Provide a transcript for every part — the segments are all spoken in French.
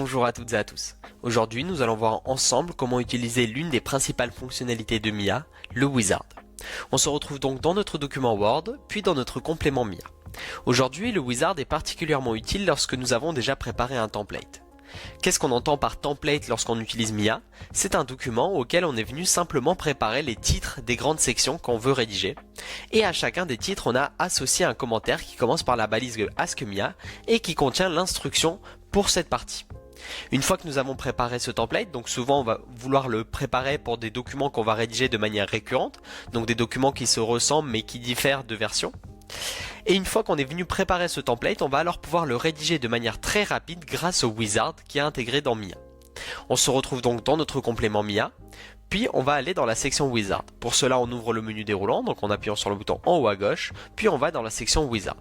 Bonjour à toutes et à tous. Aujourd'hui, nous allons voir ensemble comment utiliser l'une des principales fonctionnalités de Mia, le wizard. On se retrouve donc dans notre document Word, puis dans notre complément Mia. Aujourd'hui, le wizard est particulièrement utile lorsque nous avons déjà préparé un template. Qu'est-ce qu'on entend par template lorsqu'on utilise Mia? C'est un document auquel on est venu simplement préparer les titres des grandes sections qu'on veut rédiger. Et à chacun des titres, on a associé un commentaire qui commence par la balise Ask Mia et qui contient l'instruction pour cette partie. Une fois que nous avons préparé ce template, donc souvent on va vouloir le préparer pour des documents qu'on va rédiger de manière récurrente, donc des documents qui se ressemblent mais qui diffèrent de version. Et une fois qu'on est venu préparer ce template, on va alors pouvoir le rédiger de manière très rapide grâce au wizard qui est intégré dans Mia. On se retrouve donc dans notre complément Mia, puis on va aller dans la section wizard. Pour cela, on ouvre le menu déroulant, donc en appuyant sur le bouton en haut à gauche, puis on va dans la section wizard.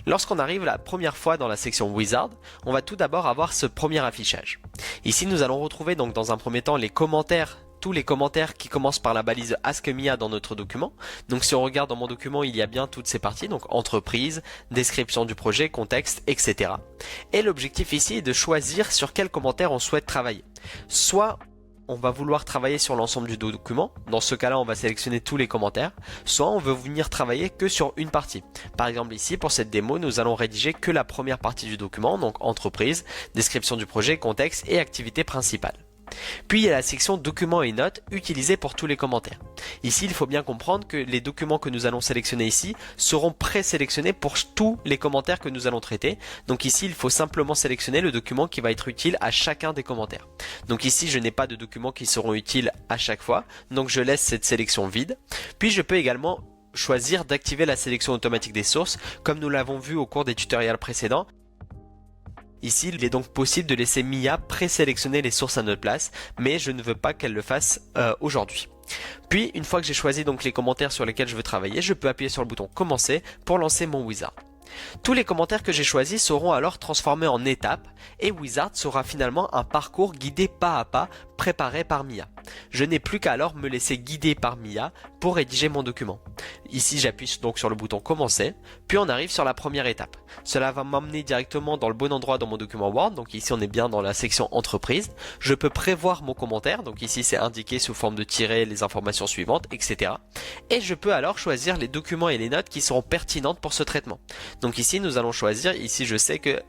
Lorsqu'on arrive la première fois dans la section wizard, on va tout d'abord avoir ce premier affichage. Ici, nous allons retrouver donc dans un premier temps les commentaires, tous les commentaires qui commencent par la balise Ask Mia dans notre document. Donc si on regarde dans mon document, il y a bien toutes ces parties, donc entreprise, description du projet, contexte, etc. Et l'objectif ici est de choisir sur quel commentaire on souhaite travailler. Soit on va vouloir travailler sur l'ensemble du document, dans ce cas-là on va sélectionner tous les commentaires, soit on veut venir travailler que sur une partie. Par exemple ici pour cette démo nous allons rédiger que la première partie du document, donc entreprise, description du projet, contexte et activité principale. Puis il y a la section documents et notes utilisée pour tous les commentaires. Ici il faut bien comprendre que les documents que nous allons sélectionner ici seront présélectionnés pour tous les commentaires que nous allons traiter. Donc ici il faut simplement sélectionner le document qui va être utile à chacun des commentaires. Donc ici je n'ai pas de documents qui seront utiles à chaque fois, donc je laisse cette sélection vide. Puis je peux également choisir d'activer la sélection automatique des sources comme nous l'avons vu au cours des tutoriels précédents. Ici, il est donc possible de laisser Mia présélectionner les sources à notre place, mais je ne veux pas qu'elle le fasse aujourd'hui. Puis, une fois que j'ai choisi donc les commentaires sur lesquels je veux travailler, je peux appuyer sur le bouton Commencer pour lancer mon wizard. Tous les commentaires que j'ai choisis seront alors transformés en étapes et Wizard sera finalement un parcours guidé pas à pas préparé par Mia. Je n'ai plus qu'à alors me laisser guider par Mia pour rédiger mon document. Ici j'appuie donc sur le bouton Commencer, puis on arrive sur la première étape. Cela va m'emmener directement dans le bon endroit dans mon document Word, donc ici on est bien dans la section Entreprise. Je peux prévoir mon commentaire, donc ici c'est indiqué sous forme de tiret les informations suivantes, etc. Et je peux alors choisir les documents et les notes qui seront pertinentes pour ce traitement. Donc ici nous allons choisir, ici je sais que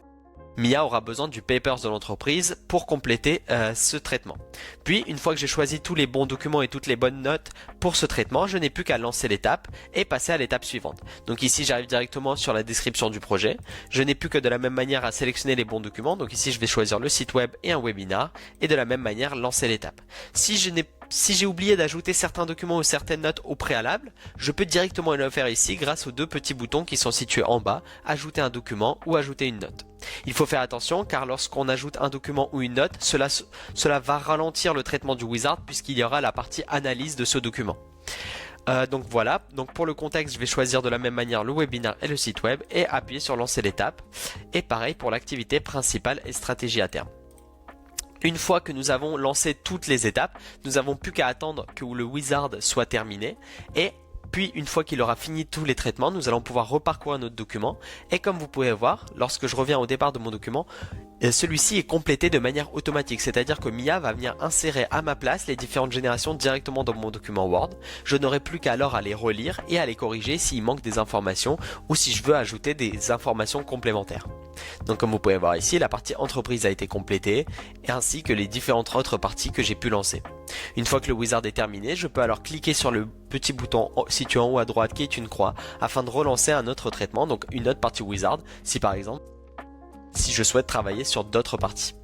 Mia aura besoin du papers de l'entreprise pour compléter ce traitement. Puis une fois que j'ai choisi tous les bons documents et toutes les bonnes notes pour ce traitement, je n'ai plus qu'à lancer l'étape et passer à l'étape suivante. Donc ici j'arrive directement sur la description du projet. Je n'ai plus que de la même manière à sélectionner les bons documents. Donc ici je vais choisir le site web et un webinar et de la même manière lancer l'étape. Si j'ai oublié d'ajouter certains documents ou certaines notes au préalable, je peux directement le faire ici grâce aux deux petits boutons qui sont situés en bas, ajouter un document ou ajouter une note. Il faut faire attention car lorsqu'on ajoute un document ou une note, cela va ralentir le traitement du wizard puisqu'il y aura la partie analyse de ce document. Donc voilà, donc pour le contexte je vais choisir de la même manière le webinar et le site web et appuyer sur lancer l'étape. Et pareil pour l'activité principale et stratégie à terme. Une fois que nous avons lancé toutes les étapes, nous n'avons plus qu'à attendre que le wizard soit terminé et puis une fois qu'il aura fini tous les traitements, nous allons pouvoir reparcourir notre document et comme vous pouvez voir, lorsque je reviens au départ de mon document, celui-ci est complété de manière automatique, c'est-à-dire que Mia va venir insérer à ma place les différentes générations directement dans mon document Word. Je n'aurai plus qu'à alors à les relire et à les corriger s'il manque des informations ou si je veux ajouter des informations complémentaires. Donc comme vous pouvez voir ici, la partie entreprise a été complétée ainsi que les différentes autres parties que j'ai pu lancer. Une fois que le wizard est terminé, je peux alors cliquer sur le petit bouton situé en haut à droite qui est une croix afin de relancer un autre traitement, donc une autre partie wizard si par exemple si je souhaite travailler sur d'autres parties.